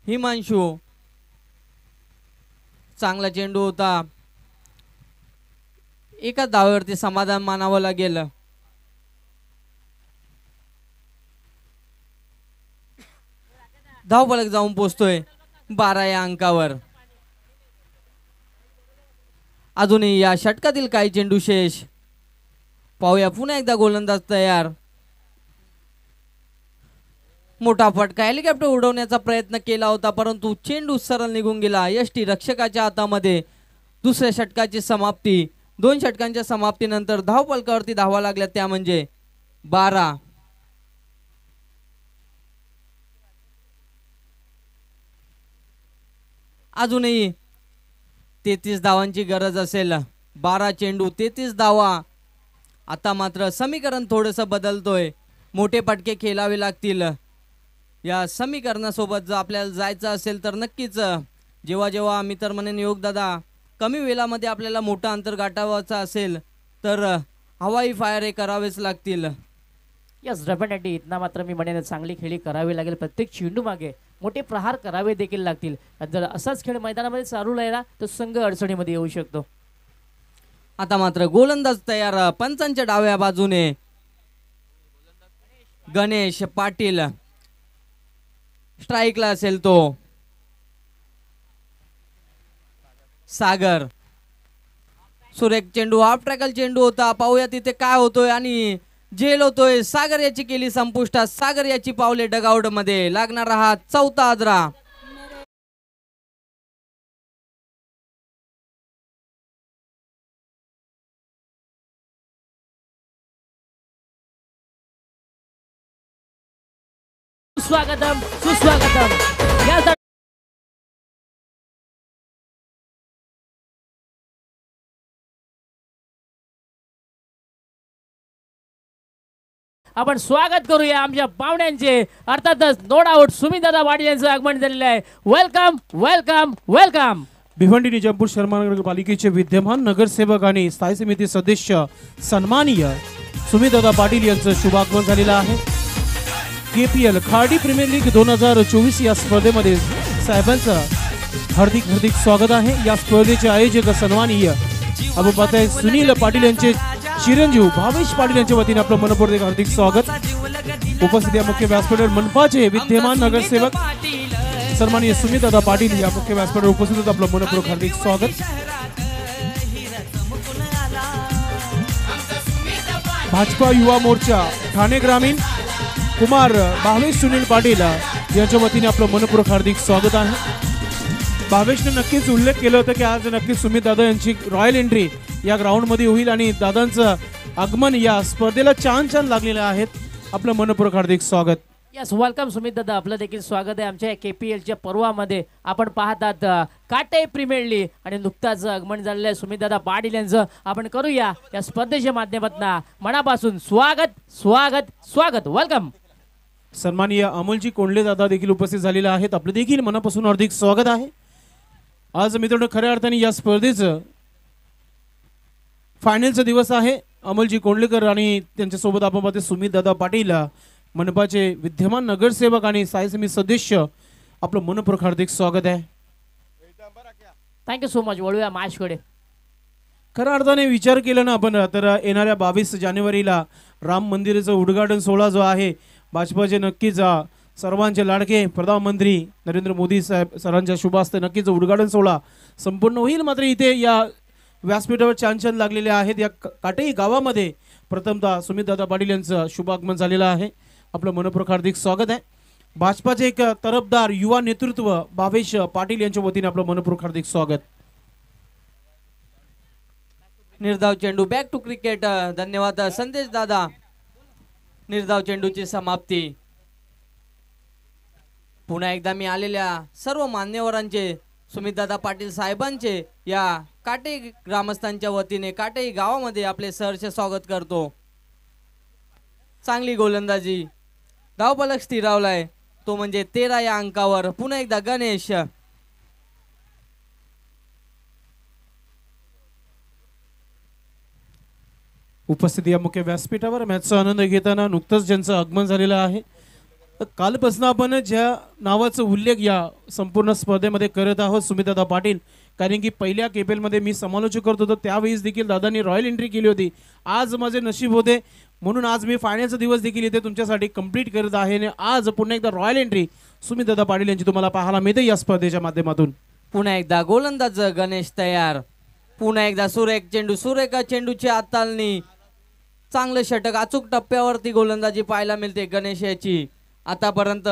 C: हिमांशू, चांगला चेंडू होता. एका धावेवरती समाधान मानावं लागेल. धावफलक जाऊन पोहोचतोय 12 या अंकावर. अजूनही या षटकातील काही चेंडू शेष. पाहूया पुन्हा एकदा गोलंदाज तयार. मोठा फटका, हेलिकॉप्टर उडवण्याचा प्रयत्न केला होता, परंतु चेंडू सरळ निघून गेला यष्टी रक्षकाच्या हातामध्ये. दुसऱ्या षटकाची समाप्ती. 2 षटकांच्या समाप्तीनंतर धावफलकावरती धावा लागल्या, त्या म्हणजे 12. अजूनही 33 धावांची गरज असेल. 12 चेंडू 33 धावा. आता मात्र समीकरण थोडंसं बदलतोय. मोठे फटके खेळावे लागतील. या समीकरणासोबत जर आपल्याला जायचं असेल तर नक्कीच जेव्हा जेव्हा मी तर म्हणेन योगदादा कमी वेळामध्ये आपल्याला मोठा अंतर गाठावायचा असेल तर हवाई फायर हे करावेच लागतील.
A: Yes definitely. इथना मात्र मी म्हणेन चांगली खेळी करावी लागेल. प्रत्येक चेंडू मागे मोठे प्रहार करावे देखील लागतील. जर असाच खेळ मैदानामध्ये चालू राहिला तर संघ अडचणीमध्ये येऊ शकतो.
C: आता मात्र गोलंदाज तयार पंचांच्या डाव्या बाजूने. गणेश पाटील स्ट्राईकला असेल तो. सागर, सुरेख चेंडू, हाफ ट्रॅकल चेंडू होता. पाहूया तिथे काय होतोय आणि झेल होतोय. सागर याची केली संपुष्टात. सागर याची पावले डगआउट मध्ये. लागणारा हा 4था आदरा.
A: सुस्वागतम सुस्वागतम. या आपण स्वागत करूया आमच्या पाहुण्यांचे. अर्थातच नो डाऊट सुमितदादा वाडी यांचं आगमन झालेलं आहे. Welcome welcome welcome.
F: Bhiwandi Nizampur Sharma नगरपालिकेचे विद्यमान नगरसेवक आणि स्थायी समिती सदस्य सन्माननीय सुमितदादा पाटील यांचं शुभागमन झालेलं आहे. KPL खाडी प्रीमियर लीग 2024 या स्पर्धेमध्ये साहेबांचं हार्दिक हार्दिक स्वागत आहे. या स्पर्धेचे आयोजक सन्माननीय आपण पाहताय सुनील पाटील यांचे चिरंजीव भावेश पाटील यांच्या वतीने आपलं मनपूर्वक हार्दिक स्वागत. उपस्थित या मुख्य व्यासपीठावर मनपाचे विद्यमान नगरसेवक सन्माननीय सुमितदादा पाटील या मुख्य व्यासपीठावर उपस्थित होते. आपलं मनपूर्वक हार्दिक स्वागत. भाजपा युवा मोर्चा ठाणे ग्रामीण कुमार भावेश सुनील पाटील यांच्या वतीने आपलं मनपूर्वक हार्दिक स्वागत आहे. भावेशने नक्कीच उल्लेख केला होता की आज नक्कीच सुमितदादा यांची रॉयल एंट्री या ग्राउंडमध्ये होईल आणि दादांचं आगमन या स्पर्धेला छान लागलेलं आहे. आपलं मनपूर्वक हार्दिक स्वागत.
A: यस वेलकम सुमितदादा. आपलं देखील स्वागत आहे आमच्या KPLच्या पर्वामध्ये. आपण पाहतात काटे प्रीमियर लीग आणि नुकताच आगमन झालेलं आहे सुमितदादा पाटील यांचं. आपण करूया या स्पर्धेच्या माध्यमातून मनापासून स्वागत स्वागत स्वागत. वेलकम.
F: सन्माननीय अमोलजी कोंडले दादा देखील उपस्थित झालेले आहेत. आपलं देखील मनापासून हार्दिक स्वागत आहे. आज मित्रांनो खऱ्या अर्थाने या स्पर्धेचं फायनलचा दिवस आहे. अमोलजी कोंडलेकर आणि त्यांच्यासोबत आपण पाहतो सुमितदादा पाटील मनपाचे विद्यमान नगरसेवक आणि स्थायी समिती सदस्य. आपलं मनपूर्वक हार्दिक स्वागत आहे.
A: Thank you so much. वळूया मॅचकडे.
F: खऱ्या अर्थाने विचार केला ना आपण तर येणाऱ्या 22 जानेवारीला राम मंदिराचं उद्घाटन सोहळा जो आहे भाजपाचे नक्कीच सर्वांचे लाडके प्रधानमंत्री नरेंद्र मोदी साहेब सरांच्या शुभ हस्ते नक्कीच उद्घाटन सोहळा संपूर्ण होईल. मात्र इथे या व्यासपीठावर छान लागलेले आहेत. या काटेई गावामध्ये प्रथमतः सुमितदादा पाटील यांचं शुभागमन झालेलं आहे. आपलं मनपूर्वक हार्दिक स्वागत आहे. भाजपाचे एक तरफदार युवा नेतृत्व भावेश पाटील यांच्या वतीने आपलं मनपूर्वक हार्दिक स्वागत.
C: निर्धाव चेंडू बॅक टू क्रिकेट. धन्यवाद संदेश दादा. निर्धाव चेंडूची समाप्ती. पुन्हा एकदा मी आलेल्या सर्व मान्यवरांचे सुमितदादा पाटील साहेबांचे या काटे ग्रामस्थांच्या वतीने काटेई गावामध्ये आपले सहर्ष स्वागत करतो. चांगली गोलंदाजी. धावफलक स्थिरावलाय तो म्हणजे 13 या अंकावर. पुन्हा एकदा गणेश.
F: उपस्थित या मुख्य व्यासपीठावर मॅचचा आनंद घेताना नुकतंच ज्यांचं आगमन झालेलं आहे. कालपासून आपण ज्या नावाचा उल्लेख या संपूर्ण स्पर्धेमध्ये करत आहोत सुमितदादा पाटील, कारण की पहिल्या KPL मध्ये मी समालोचक करत होतो त्यावेळेस देखील दादांनी रॉयल एंट्री केली होती. आज माझे नशीब होते म्हणून आज मी फायनलचा दिवस देखील इथे तुमच्यासाठी कंप्लीट करत आहे आणि आज पुन्हा एकदा रॉयल एंट्री सुमितदादा पाटील यांची तुम्हाला पाहायला मिळते या स्पर्धेच्या माध्यमातून.
C: पुन्हा एकदा गोलंदाज गणेश तयार. पुन्हा एकदा सुरेख चेंडू. सुरेख चेंडूची हाताळणी. चांगलं षटक. अचूक टप्प्यावरती गोलंदाजी पाहायला मिळते गणेश याची. आतापर्यंत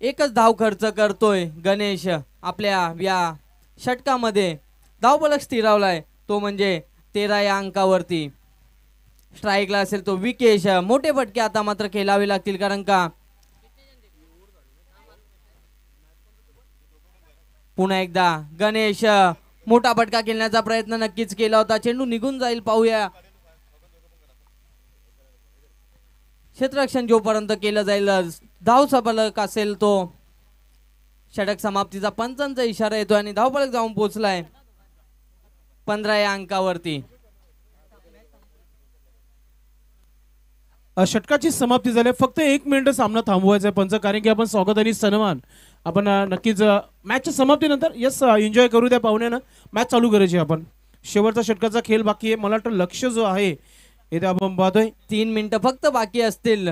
C: एकच धाव खर्च करतोय गणेश आपल्या या षटकामध्ये. धावफलक स्थिरावलाय तो म्हणजे 13 या अंकावरती. स्ट्राईकला असेल तो विकेश. मोठे फटके आता मात्र खेळावे लागतील कारण का पुन्हा एकदा गणेश मोठा फटका खेळण्याचा प्रयत्न नक्कीच केला होता. चेंडू निघून जाईल पाहूया. क्षेत्ररक्षण जोपर्यंत केलं जाईल धावफलक असेल तो. षटक समाप्तीचा पंचांचा इशारा येतो आणि धावफलक जाऊन पोहोचलाय 15 या अंकावरती.
F: षटकाची समाप्ती झाली. फक्त 1 मिनिट सामना थांबवायचा आहे पंच, कारण की आपण स्वागत आणि सन्मान आपण नक्कीच मॅचच्या समाप्तीनंतर यस एन्जॉय करू द्या पाहुण्यानं. मॅच चालू करायची आपण. शेवटचा षटकाचा खेळ बाकी आहे. मला वाटतं लक्ष जो आहे इथे आपण पाहतोय
C: 3 मिनिटं फक्त बाकी असतील.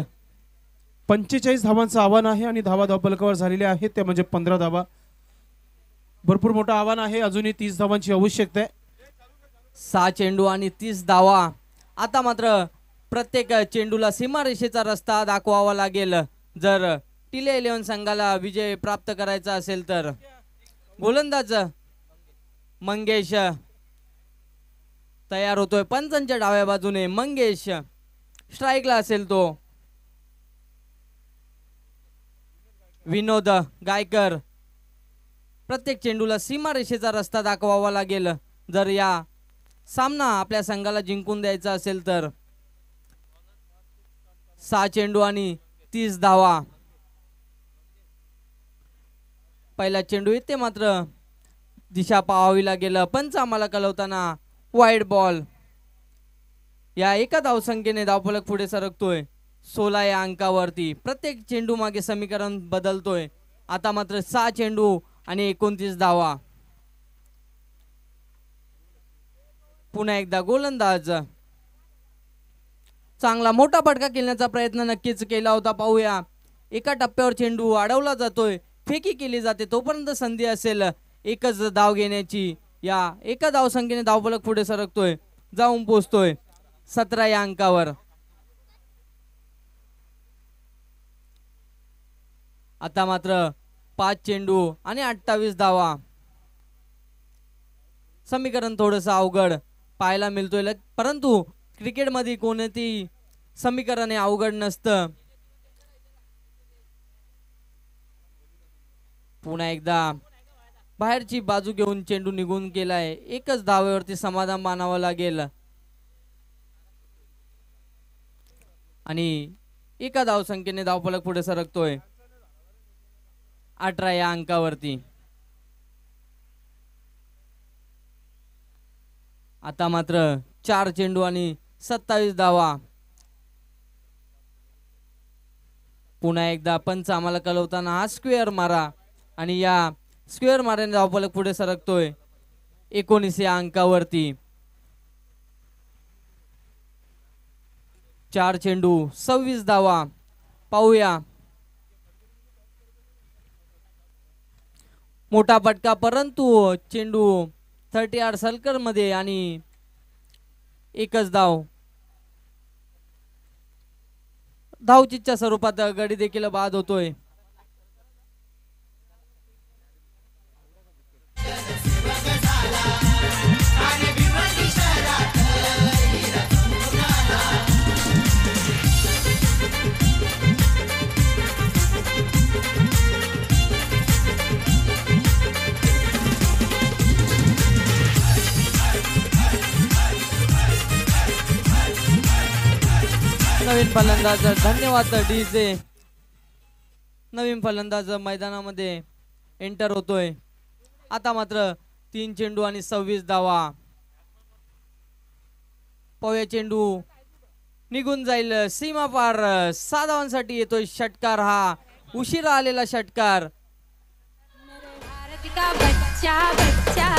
F: 45 धावांचं आव्हान आहे आणि धावा धावफलकावर झालेल्या आहेत त्या म्हणजे 15 धावा. भरपूर मोठं आव्हान आहे. अजूनही 30 धावांची आवश्यकता आहे.
C: 6 चेंडू आणि 30 धावा. आता मात्र प्रत्येक चेंडूला सीमारेषेचा रस्ता दाखवावा लागेल जर टिले 11 संघाला विजय प्राप्त करायचा असेल तर. गोलंदाज मंगेश तयार होतोय पंचांच्या डाव्या बाजूने. मंगेश स्ट्राईकला असेल तो. विनोद गायकर. प्रत्येक चेंडूला सीमारेषेचा रस्ता दाखवावा लागेल जर या सामना आपल्या संघाला जिंकून द्यायचा असेल तर. 6 चेंडू आणि 30 धावा. पहिला चेंडू येते मात्र दिशा पाहावी लागेल. पंच आम्हाला कळवताना वाईड बॉल. या एका धावसंख्येने धावफलक पुढे सरकतोय 16 या अंकावरती. प्रत्येक चेंडू मागे समीकरण बदलतोय. आता मात्र 6 चेंडू आणि 29 धावा. पुन्हा एकदा गोलंदाज. चांगला मोठा फटका खेळण्याचा प्रयत्न नक्कीच केला होता. पाहूया. एका टप्प्यावर चेंडू अडवला जातोय. फेकी केली जाते तोपर्यंत संधी असेल एकच धाव घेण्याची. या एका धावसंख्येने धावफलक पुढे सरकतोय जाऊन पोहोचतोय 17 या अंकावर. आता मात्र 5 चेंडू आणि 28 धावा. समीकरण थोडंसं अवघड पाहायला मिळतोय परंतु क्रिकेटमध्ये कोणती समीकरण हे अवघड नसतं. पुन्हा एकदा बाहेरची बाजू घेऊन चेंडू निघून गेलाय. एकच धावेवरती समाधान मानावं लागेल आणि एका धावसंख्येने धावफलक पुढे सरकतोय 18 या अंकावरती. आता मात्र 4 चेंडू आणि 27 धावा. पुन्हा एकदा पंच आम्हाला कळवताना हा स्क्वेअर मारा आणि या स्क्वेअर मार्याने धावफलक पुढे सरकतोय 19 या अंकावरती. 4 चेंडू 26 धावा. पाहूया मोठा फटका, परंतु चेंडू 30 यार्ड सर्कल मध्ये आणि एकच धाव. धावचीच्या स्वरूपात गडी देखील बाद होतोय. नवीन फलंदाज धन्यवाद डीजे. नवीन फलंदाज मैदानामध्ये एंटर होतोय. आता मात्र 3 चेंडू आणि 26 धावा. पवया चेंडू निघून जाईल सीमा पार. 6 धावांसाठी येतोय षटकार. हा उशिरा आलेला षटकार.
E: भारत का बच्चा बच्चा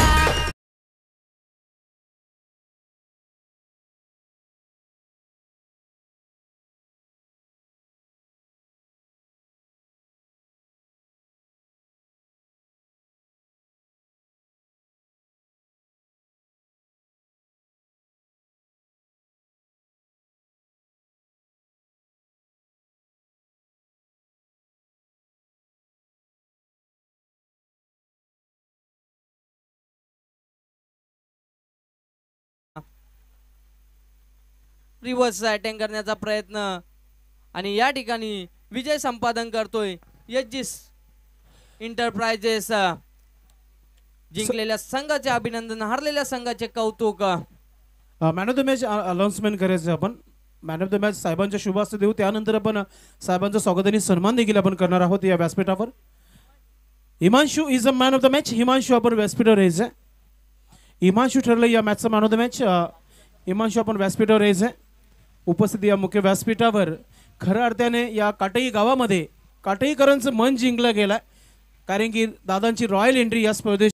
C: रिव्हर्स अटॅक करण्याचा प्रयत्न आणि या ठिकाणी विजय संपादन करतोय एचजीस एंटरप्राइजेस. जिंकलेल्या संघाचे अभिनंदन, हरलेल्या संघाचे कौतुक.
F: Man of the match announcement करायचं आपण. मॅन ऑफ द मॅच साहेबांच्या शुभ हस्ते देऊ. त्यानंतर आपण साहेबांचं स्वागत आणि सन्मान देखील आपण करणार आहोत या व्यासपीठावर. Himanshu is a man of the match. Himanshu आपण व्यासपीठावर यायचं आहे. हिमांशू ठरलं या मॅचचा man of the match. Himanshu आपण व्यासपीठावर यायचं आहे. उपस्थिती या मुख्य व्यासपीठावर खऱ्या अर्थाने या काटई गावामध्ये काटईकरांचं मन जिंकलं गेलं, कारण की दादांची रॉयल एंट्री या स्पर्धेत